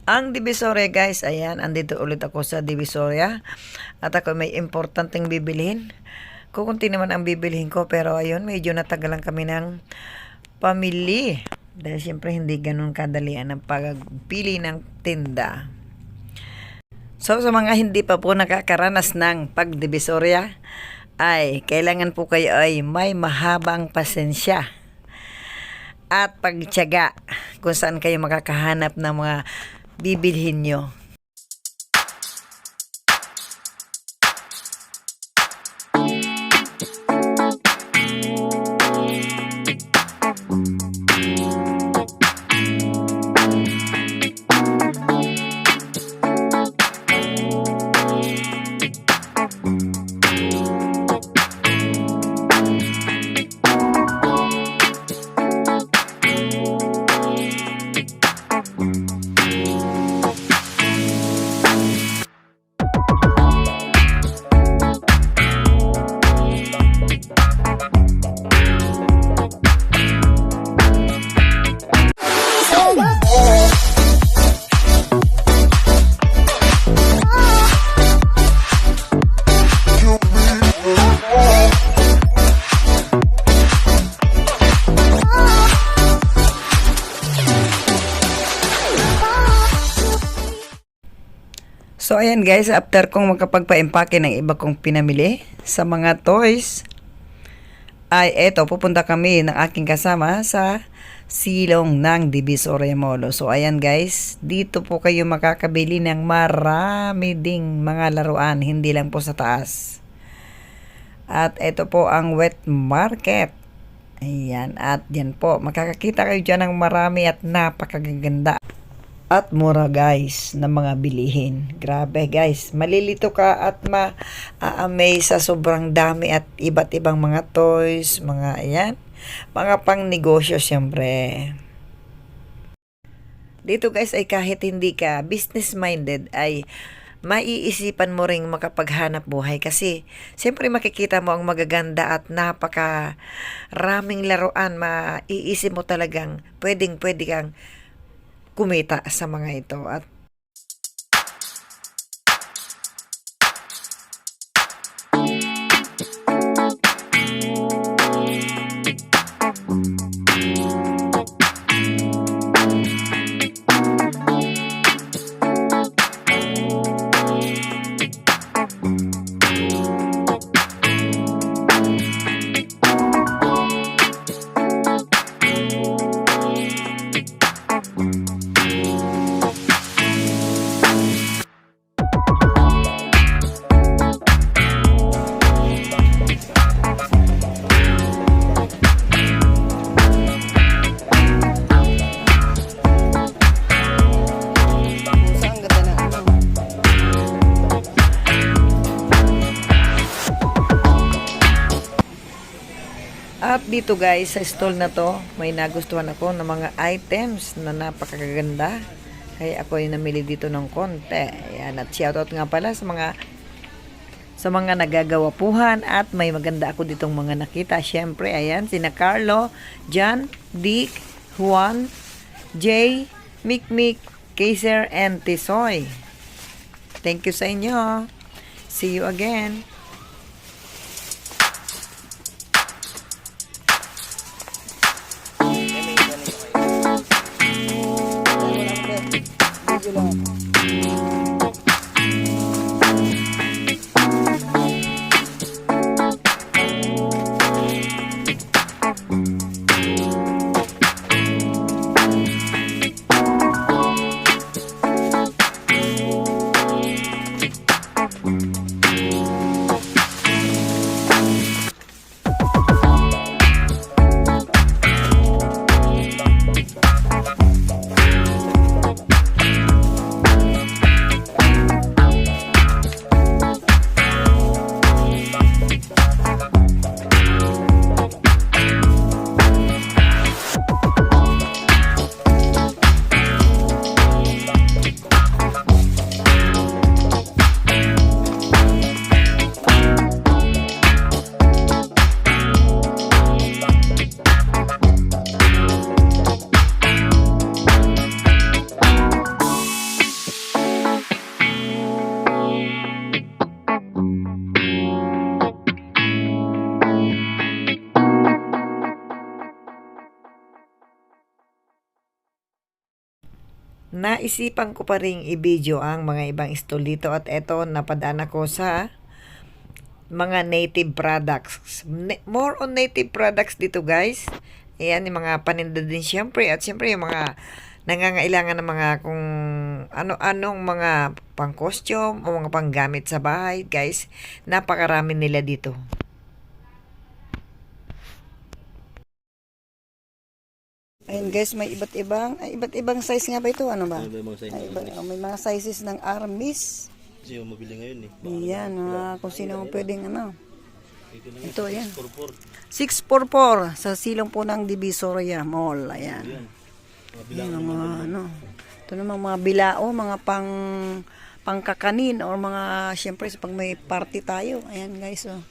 Ang Divisoria guys, ayan, andito ulit ako sa Divisoria at ako may importanteng bibilhin. Kukunti naman ang bibilhin ko pero ayun, medyo natagalan kami ng pamili. Dahil siyempre hindi ganun kadalian ang pagpili ng tinda. So sa mga hindi pa po nakakaranas ng pagdivisoria, ay kailangan po kayo ay may mahabang pasensya at pagtiyaga kung saan kayo makakahanap ng mga bibilhin nyo. So ayan guys, after kong makapagpa-empake ng iba kong pinamili sa mga toys, ay eto, pupunta kami ng aking kasama sa silong ng Divisoria Mall. So ayan guys, dito po kayo makakabili ng marami ding mga laruan, hindi lang po sa taas. At eto po ang wet market. Ayan, at yan po, makakakita kayo dyan ng marami at napakaganda at mura guys ng mga bilihin. Grabe guys, malilito ka at ma-amaze sa sobrang dami at iba't ibang mga toys, mga ayan, mga pang negosyo syempre. Dito guys ay kahit hindi ka business minded ay maiisipan mo ring makapaghanap buhay kasi siyempre makikita mo ang magaganda at napaka raming laruan, maiisip mo talagang pwede kang kumita sa mga ito. At At dito guys, sa stall na to, may nagustuhan ako ng mga items na napakaganda. Kaya ako ay namili dito ng konti. Ayan, at shoutout nga pala sa mga nagagawapuhan at may maganda ako ditong mga nakita. Syempre, ayan, sina Carlo, John, Dick, Juan, Jay, Mikmik, Kaiser, and Tisoy. Thank you sa inyo. See you again. naisipan ko pa ring i-video ang mga ibang stall dito at eto napadaan ako sa mga native products. More on native products dito guys. Ayan yung mga paninda din syempre at syempre yung mga nangangailangan ng mga kung ano-anong mga pang costume o mga panggamit sa bahay guys. Napakarami nila dito. Ayun guys, may iba't ibang size nga ba ito? Ano ba? May mga sizes ng armies. Kasi yung mabili ngayon eh. Yan, kung sino pwedeng ano. Ito, ayan. 644. 644 sa silong po ng Divisoria Mall. Ayan. Ayan. Yan, mga ano. Ito naman mga bilao, mga pangkakanin or mga, syempre, pag may party tayo. Ayan guys, oh.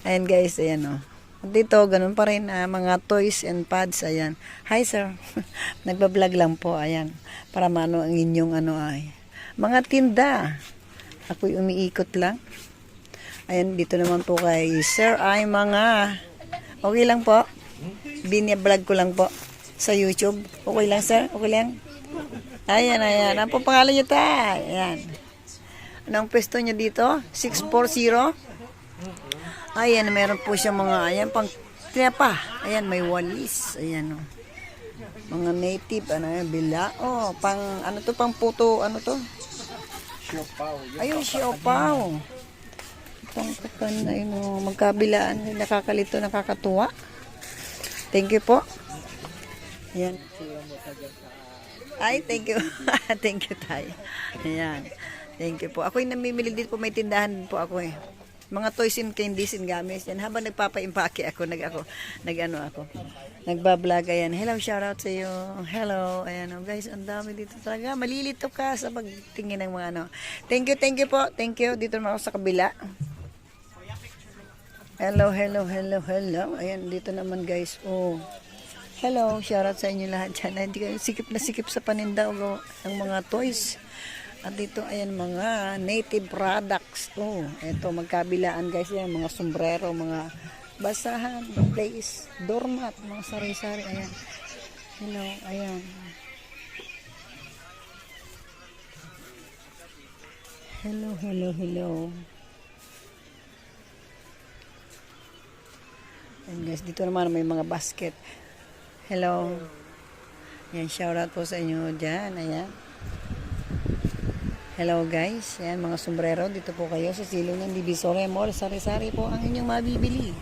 Ayan guys, ayan oh. Dito, ganun pa rin, mga toys and pads, ayan. Hi, sir. Nagbablog lang po, ayan. Para maano ang inyong ano ay. Mga tinda. Ako'y umiikot lang. Ayan, dito naman po kay sir ay mga, okay lang po. Binablog ko lang po sa YouTube. Okay lang, sir? Okay lang? Ayan, ayan. Ano po pangalan nyo ta? Ayan. Anong pwesto nyo dito? 640? Ayan, meron po siya mga, ayan, pang tinapa. Ayan, may walis. Ayan, oh. Mga native, ano, bilao. Pang, ano to, pang puto, ano to? Siopaw. Ayun, siopaw. Pang, ayun, oh, magkabilaan. Nakakalito, nakakatuwa. Thank you po. Ayan. Ay, thank you. Thank you, tayo. Ayan. Thank you po. Ako'y namimili dito po, may tindahan po ako eh. Mga toys and candies and games yan. Habang nagpapaimpake ako, nagbablog, ayan. Hello, shout out sa iyo. Hello, ayan. Oh, guys, ang dami dito talaga. Malilito ka sa pagtingin ng mga ano. Thank you po. Thank you. Dito naman ako sa kabila. Hello. Ayan, dito naman guys. Oh. Hello, shout out sa inyo lahat dyan. Hindi kayo sikip sa paninda o ng mga toys. At dito, ayan, mga native products. Oh, eto, magkabilaan guys yan. Mga sombrero, mga basahan, place, doormat, mga sari-sari. Ayan. Hello, ayan. Hello. Ayan guys, dito naman may mga basket. Hello. Ayan, shout out po sa inyo dyan. Ayan. Hello guys, ayan mga sombrero, dito po kayo sa silong ng Divisoria Mall, sari-sari po ang inyong mabibili.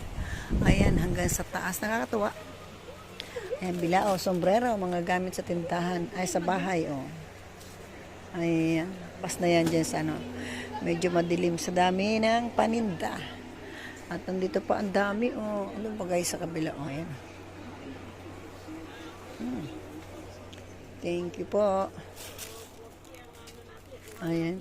Ayan, hanggang sa taas, nakakatuwa. Ayan, bilao, sombrero, mga gamit sa tindahan, ay sa bahay, oh. Ayan, pas na yan dyan sa ano, medyo madilim sa dami ng paninda. At nandito pa ang dami, oh, ano ba guys sa kabila, oh, ayan. Thank you po. Ayan.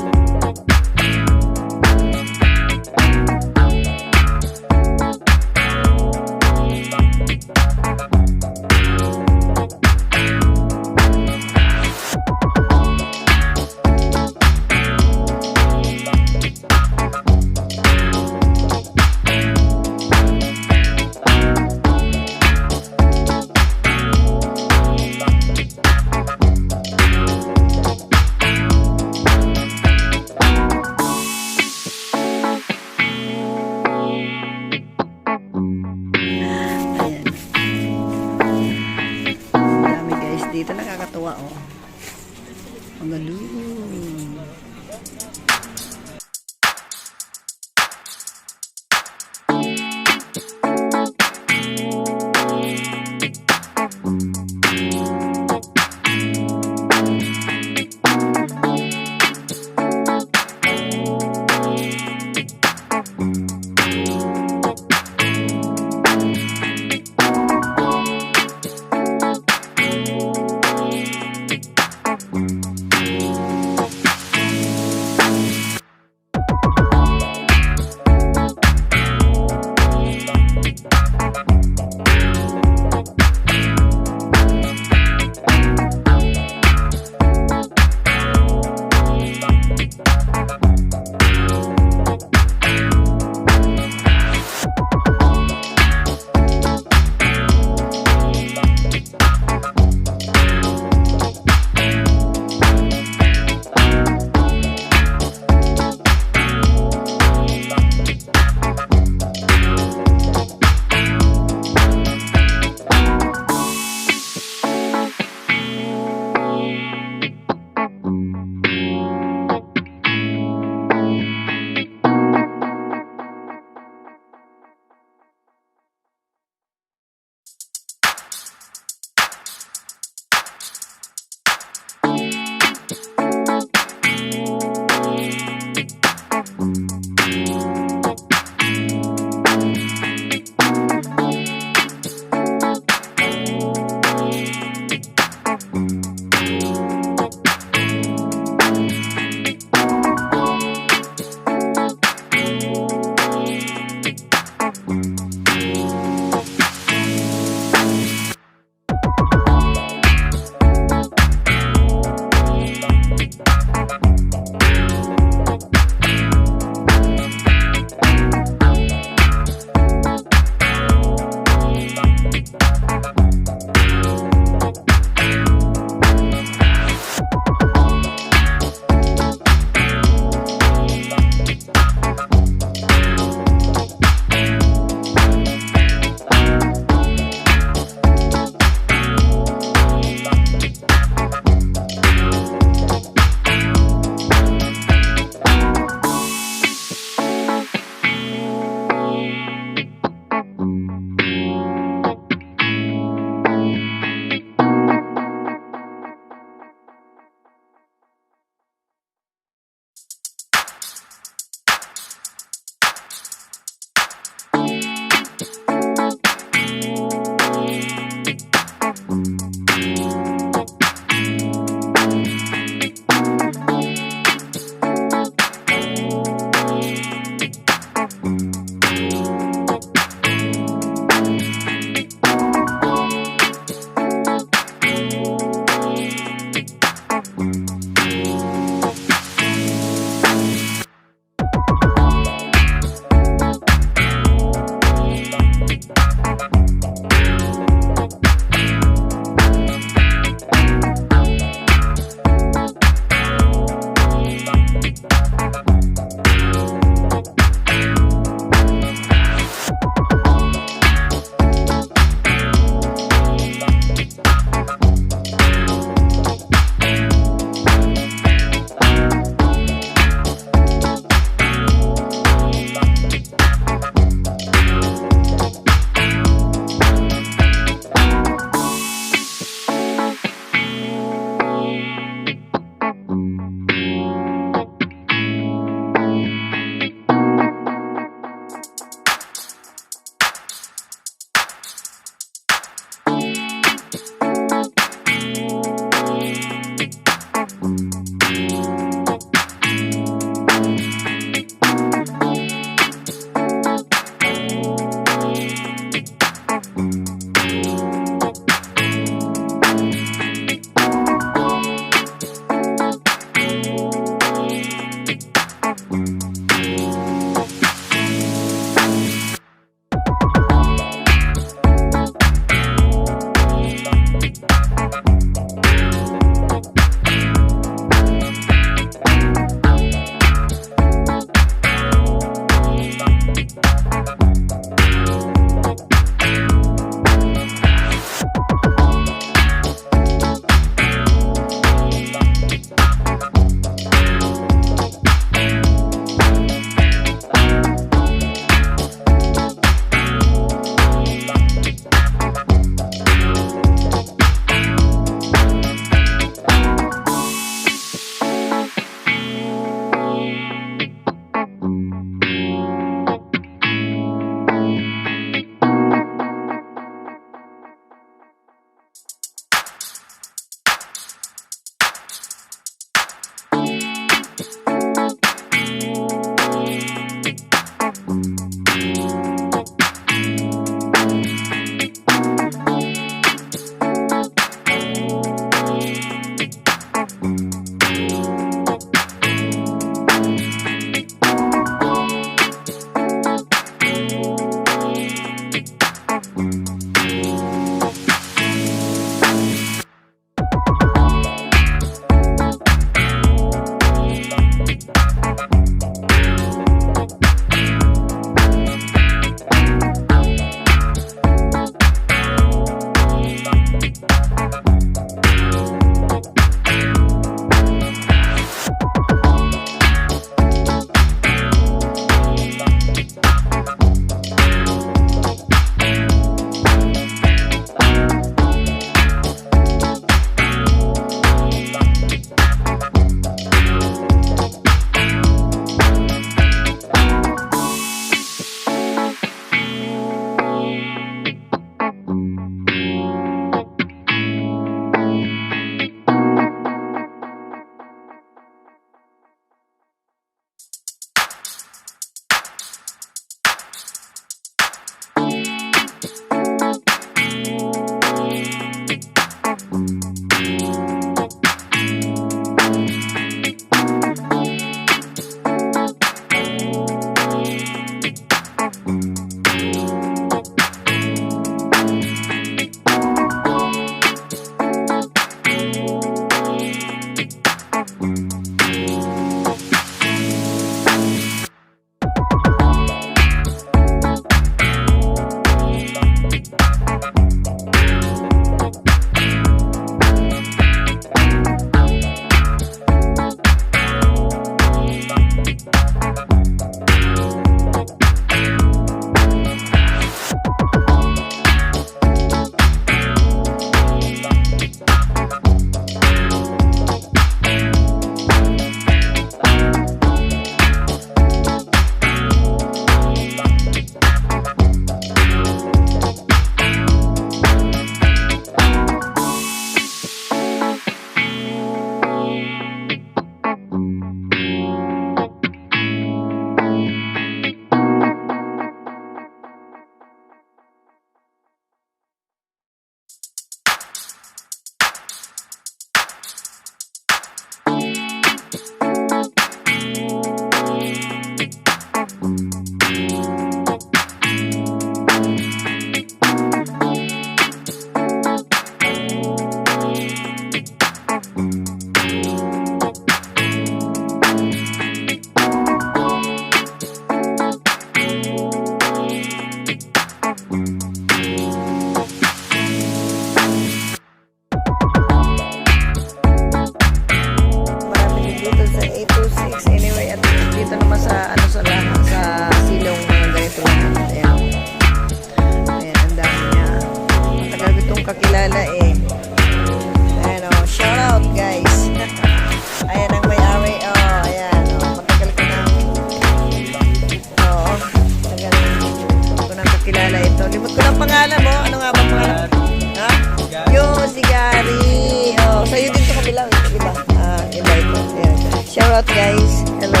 Shout out guys. Hello.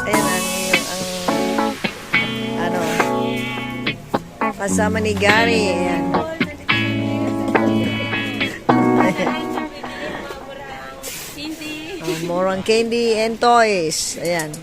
Ayan ang ano, kasama ni Gary. Ayan. Morang candy and toys. Ayan.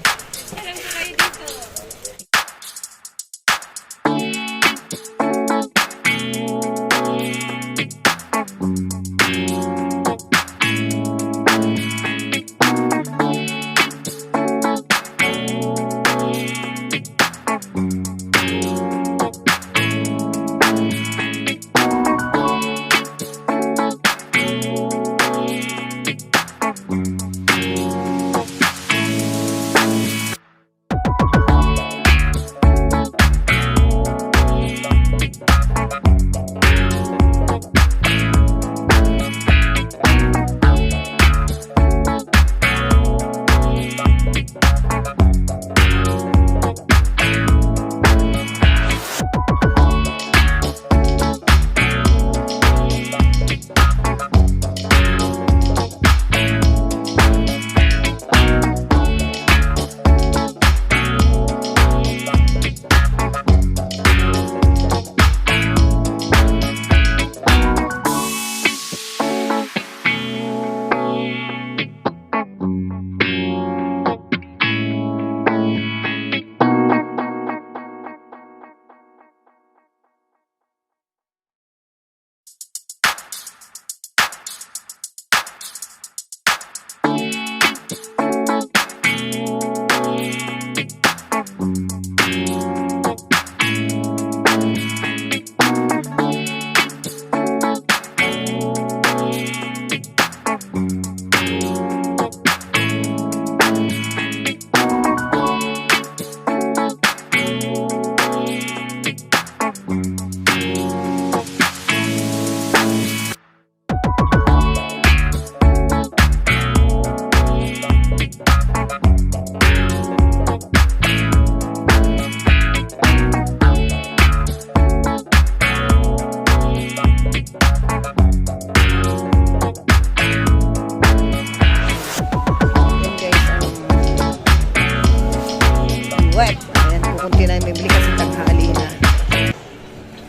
Wet. Ayan, kukunti na yung bibili kasi tanghali na.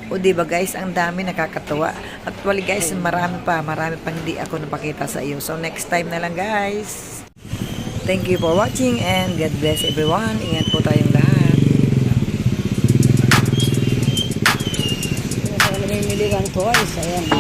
O diba guys, ang dami, nakakatuwa. Actually guys, marami pang hindi ako napakita sa iyo. So next time na lang guys. Thank you for watching and God bless everyone. Ingat po tayong lahat. May mili kang toys. Ayan.